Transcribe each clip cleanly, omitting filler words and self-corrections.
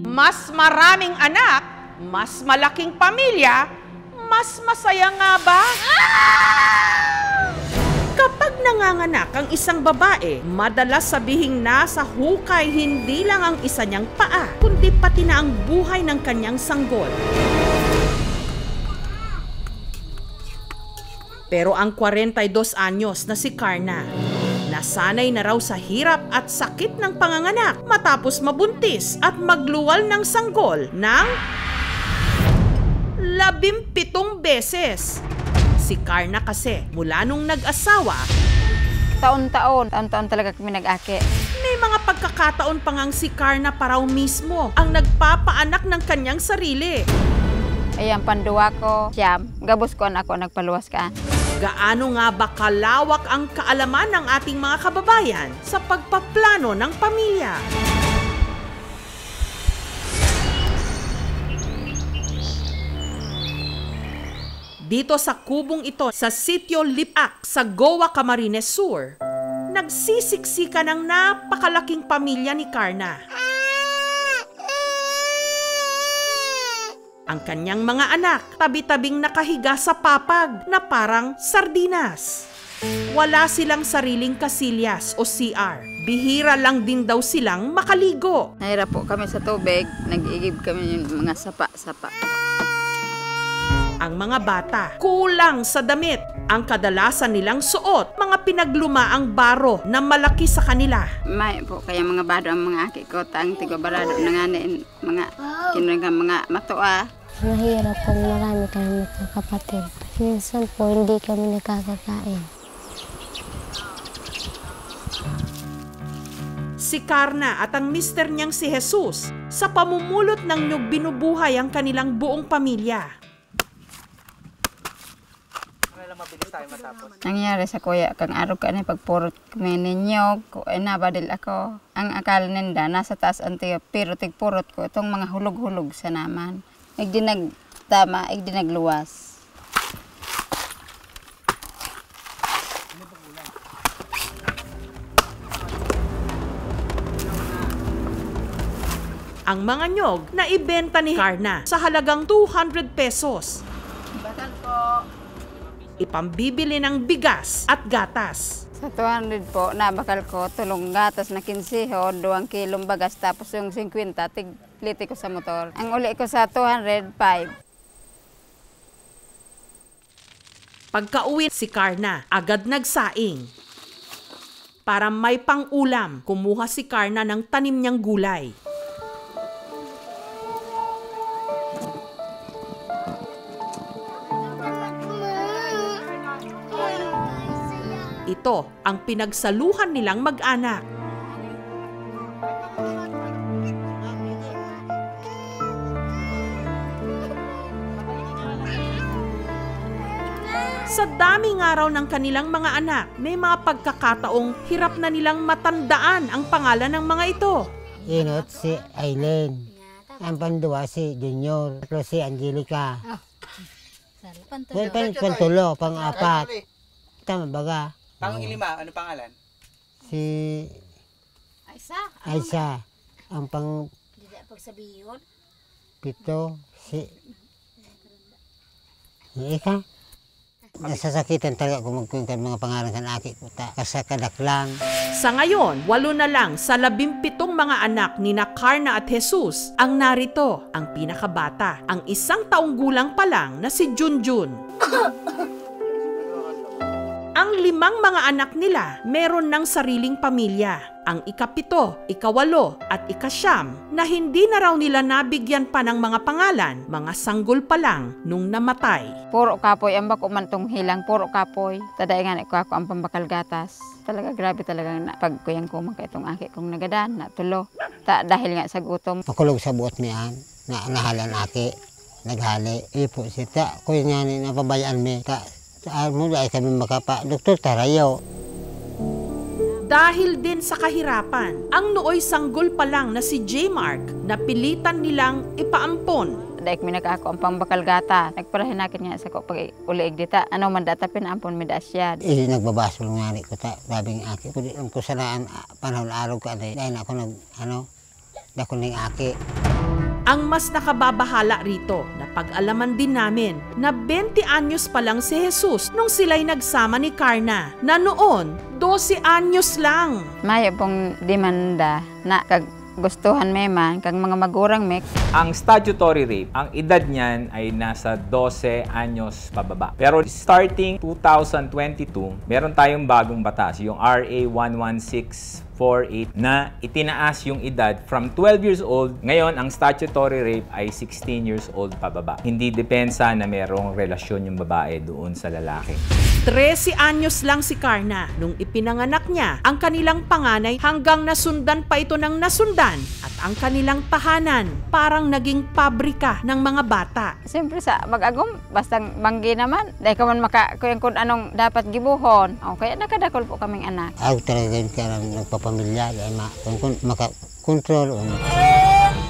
Mas maraming anak, mas malaking pamilya, mas masaya nga ba? Kapag nanganganak ang isang babae, madalas sabihing nasa hukay hindi lang ang isa niyang paa, kundi pati na ang buhay ng kanyang sanggol. Pero ang 42 anyos na si Karna, nasanay na raw sa hirap at sakit ng panganganak matapos mabuntis at magluwal ng sanggol ng 17 beses. Si Karna kasi mula nung nag-asawa, taon-taon talaga kami nag-aki. May mga pagkakataon pa ngang si Karna paraw mismo ang nagpapaanak ng kanyang sarili. Ayan, panduwa ko, siyam. Gabos ko na ako, nagpaluwas ka. Gaano nga ba kalawak ang kaalaman ng ating mga kababayan sa pagpaplano ng pamilya? Dito sa kubong ito sa Sitio Lipac sa Goa, Camarines Sur, nagsisiksika ng napakalaking pamilya ni Karna. Ang kanyang mga anak, tabi-tabing nakahiga sa papag na parang sardinas. Wala silang sariling kasilyas o CR. Bihira lang din daw silang makaligo. Nahirap po kami sa tubig, nag-iigib kami yung mga sapa-sapa. Ang mga bata, kulang sa damit. Ang kadalasan nilang suot, mga pinaglumaang baro na malaki sa kanila. May po kaya mga bado ang mga aki ko, tang tigobarado na nga mga kinagagang mga matoa. Mahirap pag marami kami kapatid. Minsan po hindi kami nakakakain. Si Karna at ang mister niyang si Jesus, sa pamumulot ng nyug binubuhay ang kanilang buong pamilya. Nangyari sa kuya, kang araw ka na pagpurot kami ninyo, nabadil ako. Ang akala ninda, nasa taas ang tiyo, pero tigpurot ko itong mga hulog-hulog sa naman. Igdinagtama, igdinagluwas. Ang mga nyog na ibenta ni Karna sa halagang 200 pesos. Bakal po. Ipambibili ng bigas at gatas. Sa 200 po, nabakal ko, tulong gatas na 15 ho, 2 kilong bagas, tapos yung 50, tigliti ko sa motor. Ang uli ko sa 205. Pagka-uwi si Karna, agad nagsaing. Para may pang-ulam, kumuha si Karna ng tanim niyang gulay. Ito ang pinagsaluhan nilang mag-anak. Sa daming araw ng kanilang mga anak, may mga pagkakataong hirap na nilang matandaan ang pangalan ng mga ito. Inot si Aileen, ang panduwa si Junior, at si Angelica. Pantulo, pang-apat. Tama baga. Pang-lima, ano pangalan? Si Aisa. Ang pang-pito, si Ika. Nasasakitan talaga kung magkunin mga pangalan kan aki ko ta. Kasakadak lang. Sa ngayon, 8 na lang sa 17 mga anak ni Karna at Jesus ang narito. Ang pinakabata, ang 1 taong gulang pa lang na si Junjun. Ang 5 mga anak nila meron ng sariling pamilya. Ang ika-7, ika-8 at ika-9 na hindi na raw nila nabigyan pa ng mga pangalan, mga sanggol pa lang nung namatay. Puro kapoy, ang bako man tong hilang, puro kapoy. Tadaingan ko ako ang pambakal gatas. Talaga grabe talaga na pagkuyang ko maka itong aki kong nagadan, natulo. Dahil nga sa gutom. Makulog sa buot niyan, na nahalan aki, naghali. Ipo sita, kuya nga ni napabayaan mi. Saan mo dahil kami makapa, Doktor Tarayaw. Dahil din sa kahirapan, ang nooy sanggol pa lang na si J. Mark napilitan nilang ipaampon. daik minaka ako ang pangbakal gata. Nagpalahin nakin nga sa ko pag uliig dita. Ano man data pinaampon mi dasya. Nagbabasol nga rin ko ta, sabi ng aki. Kung kusanaan panahon araw ko, dahil ako dako ng aki. Ang mas nakababahala rito na pag-alaman din namin na 20 anyos pa lang si Jesus nung sila'y nagsama ni Carna na noon 12 anyos lang. Mayo pong demanda na kag gustuhan may man kag mga magurang mek. Ang statutory rape, ang edad niyan ay nasa 12 anyos pababa. Pero starting 2022, meron tayong bagong batas, yung RA 11648 na itinaas yung edad from 12 years old. Ngayon, ang statutory rape ay 16 years old pababa. Hindi depensa na merong relasyon yung babae doon sa lalaki. 13 anyos lang si Carna nung ipinanganak niya ang kanilang panganay hanggang nasundan pa ito ng nasundan at ang kanilang tahanan parang naging pabrika ng mga bata. Siyempre sa mag-agom, basta manggi naman. Dahil ka man kung anong dapat gibuhon. O, kaya nakadakol po kaming anak. Ako talaga yung kaya nagpapamilya, dahil kung makakontrol.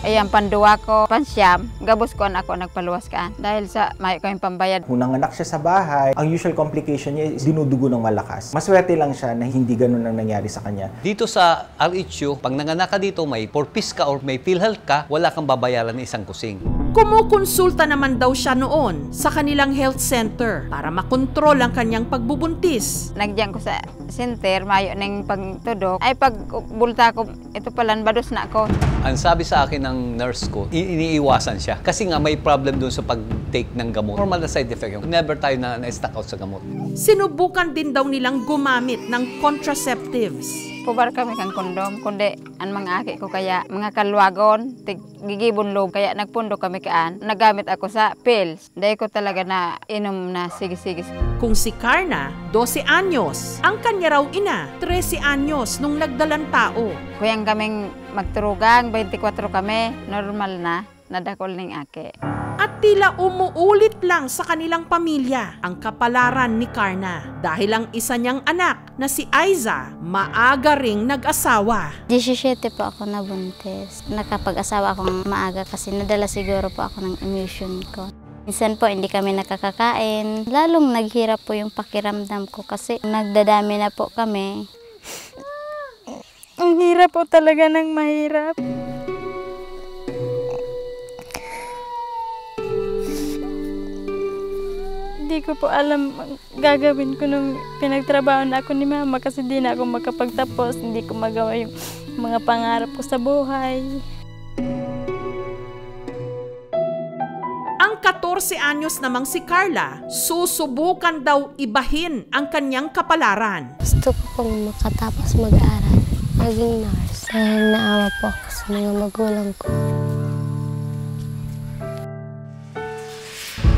Ayan, panduwa ko, pansyam, gabos ko ako nagpaluwas kaan. Dahil sa mayo kaming pambayad. Kung nanganak siya sa bahay, ang usual complication niya is dinudugo ng malakas. Maswerte lang siya na hindi ganun ang nangyari sa kanya. Dito sa RHU, pag nanganak ka dito, may porpis ka or may PhilHealth ka, wala kang babayaran ng isang kusing. Kumukonsulta naman daw siya noon sa kanilang health center para makontrol ang kanyang pagbubuntis. Nagyan ko sa center, mayo ng pagtudok. Ay pag bulta ko, ito palan, bados na ako. Ang sabi sa akin ng nurse ko, iniiwasan siya. Kasi nga may problem dun sa pag-take ng gamot. Normal na side effect yung never tayo na-stuck out sa gamot. Sinubukan din daw nilang gumamit ng contraceptives. Kubar kami kang kondom, kundi ang mga aki ko kaya mga kalwagon, gigibon loob, kaya nagpundo kami kaan. Nagamit ako sa pills. Dahil ko talaga na inom na sige-sige. Kung si Carna, 12 anyos, ang kanya raw ina, 13 anyos nung nagdalang tao. Kuyang kaming magturugang, 24 kami, normal na, nadakol ning aki. At tila umuulit lang sa kanilang pamilya ang kapalaran ni Carna dahil ang isa niyang anak na si Aiza maaga ring nag-asawa. 17 po ako nabuntis. Nakapag-asawa akong maaga kasi nadala siguro po ako ng emotion ko. Minsan po hindi kami nakakakain. Lalong naghirap po yung pakiramdam ko kasi nagdadami na po kami. Ang hirap po talaga ng mahirap. Hindi ko po alam ang gagawin ko nung pinagtrabaho na ako ni mama kasi di na ako makapagtapos. Hindi ko magawa yung mga pangarap ko sa buhay. Ang 14 anyos namang si Carla, susubukan daw ibahin ang kanyang kapalaran. Gusto ko pong makatapos mag-aaral, maging nurse. Dahil naawa po ako sa mga magulang ko.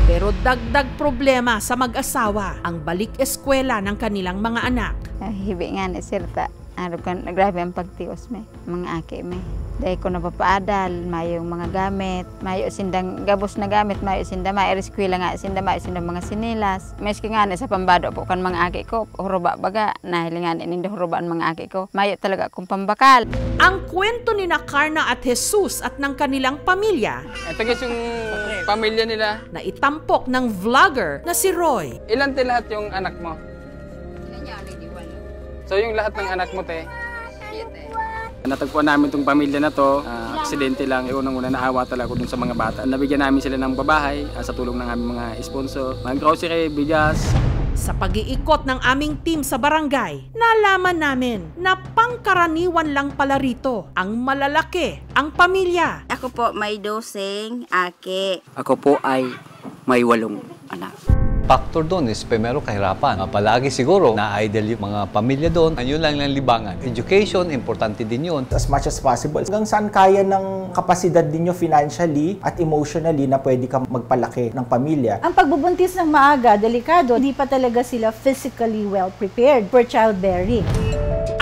Pero dagdag problema sa mag-asawa ang balik eskwela ng kanilang mga anak. Hibi nga ni Sirta, grabe ang pagtios me, mga aki me. Dahil ko napapaadal, mayong mga gamit, mayo sindang gabos na gamit, mayo sinda mayo eskwela nga, sinda mayo sindang mga sinilas. Meski nga ni sa pambado po kan mga aki ko, huruba baga, nahilingan ininda hurubaan mga aki ko, mayo talaga akong pambakal. Ang kwento ni Carna at Jesus at ng kanilang pamilya, ito guys yung pamilya nila. na itampok ng vlogger na si Roy. Ilan te lahat yung anak mo? So yung lahat ng anak mo te? Natagpuan namin itong pamilya na to, aksidente lang. Unang-una naawa talaga ko dun sa mga bata. Nabigyan namin sila ng babahay sa tulong ng aming mga sponsor. Mga grocery, bigas. Sa pag-iikot ng aming team sa barangay, nalaman namin na pangkaraniwan lang pala rito ang malalaki, ang pamilya. Ako po may 12 aki. Ako po ay may 8 anak. Factor doon is primero kahirapan. Palagi siguro na-idle yung mga pamilya doon. Yun lang ang libangan. Education, importante din yun. As much as possible. Hanggang saan kaya ng kapasidad ninyo financially at emotionally na pwede ka magpalaki ng pamilya. Ang pagbubuntis ng maaga, delikado. Hindi pa talaga sila physically well prepared for childbearing.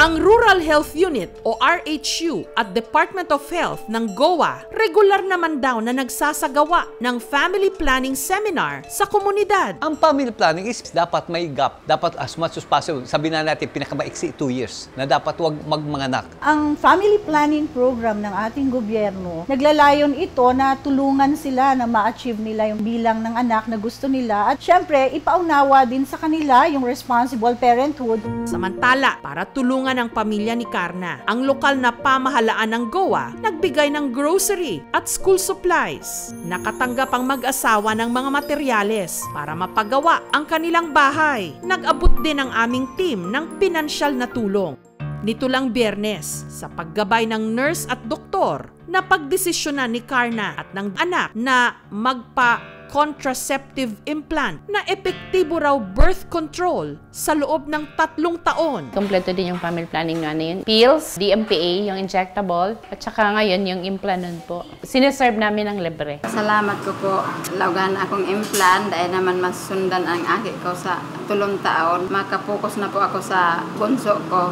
Ang Rural Health Unit o RHU at Department of Health ng GOA regular naman daw na nagsasagawa ng family planning seminar sa komunidad. Ang family planning is dapat may gap. Dapat as much as possible, sabihin na natin pinakamaiksi 2 years na dapat wag magmanganak. Ang family planning program ng ating gobyerno, naglalayon ito na tulungan sila na ma-achieve nila yung bilang ng anak na gusto nila at syempre ipaunawa din sa kanila yung responsible parenthood. Samantala, para tulungan ang pamilya ni Karna, ang lokal na pamahalaan ng GOA nagbigay ng grocery at school supplies. Nakatanggap ang mag-asawa ng mga materyales para mapagawa ang kanilang bahay. Nag-abot din ang aming team ng pinansyal na tulong. Nito lang Biyernes, sa paggabay ng nurse at doktor, napagdesisyonan ni Karna at ng anak na magpa-contraceptive implant na epektibo raw birth control sa loob ng 3 taon. Kompleto din yung family planning nga na yun. Pills, DMPA, yung injectable, at saka ngayon yung implant nun po. Sineserve namin ng libre. Salamat ko po. Laugan akong implant dahil naman masundan ang aki ko sa 3 taon. Makapokus na po ako sa bunso ko.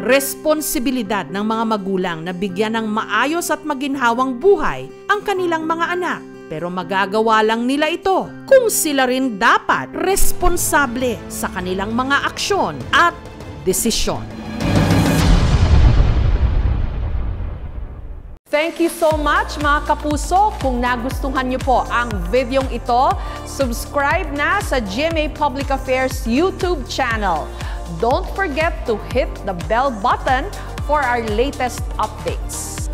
Responsibilidad ng mga magulang na bigyan ng maayos at maginhawang buhay ang kanilang mga anak. Pero magagawa lang nila ito kung sila rin dapat responsable sa kanilang mga aksyon at desisyon. Thank you so much mga kapuso. Kung nagustuhan niyo po ang videong ito, subscribe na sa GMA Public Affairs YouTube channel. Don't forget to hit the bell button for our latest updates.